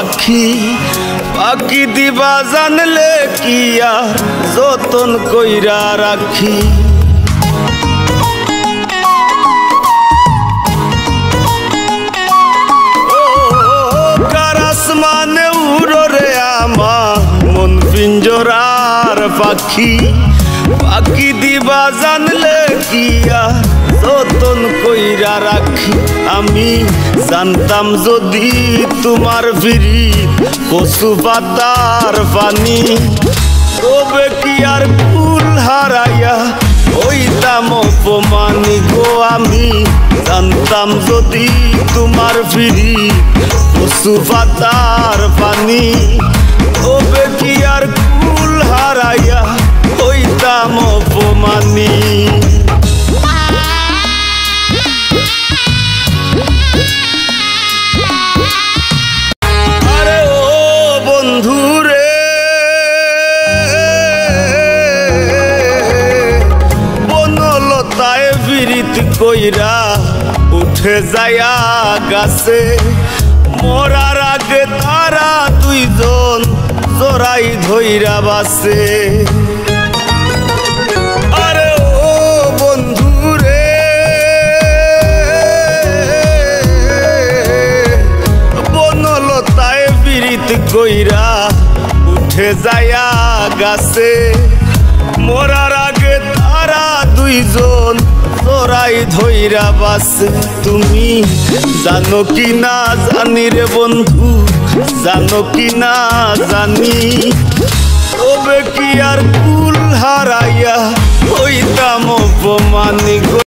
পাখি পাখি দিবা জানলে কি আর যতন কইরা রাখি। আসমানে উড়ো রে আমার মন পিঞ্জরার পাখি পাখি দিবা জানলে কি আর যতন কইরা রাখি। আমি জানতাম যদি তোমার ফিরি কচু পাতার পানি তবে কি আর ফুল হারাইয়া হইতাম অপমানি গো। আমি জানতাম যদি তোমার ফিরি কচু পাতার পানি তবে কি আর ফুল হারাইয়া হইতাম অপমানি। আরে ও বন্ধু রে বনলতায় বিরিত কইরা উঠে যায়া গাছে মরার আগে তারা দুইজন জোড়াই ধইরা বাসে। আরে ও বন্ধু রে বনলতায় বিরিত কইরা উঠে যায়া গাছে মরার আগে তারা দুইজন জোড়াই ধইরা বাসে। তুমি জানো কি না জানি রে বন্ধু জানো কি না জানি তবে কি আর কুল হারাইয়া হইতাম অপমানি।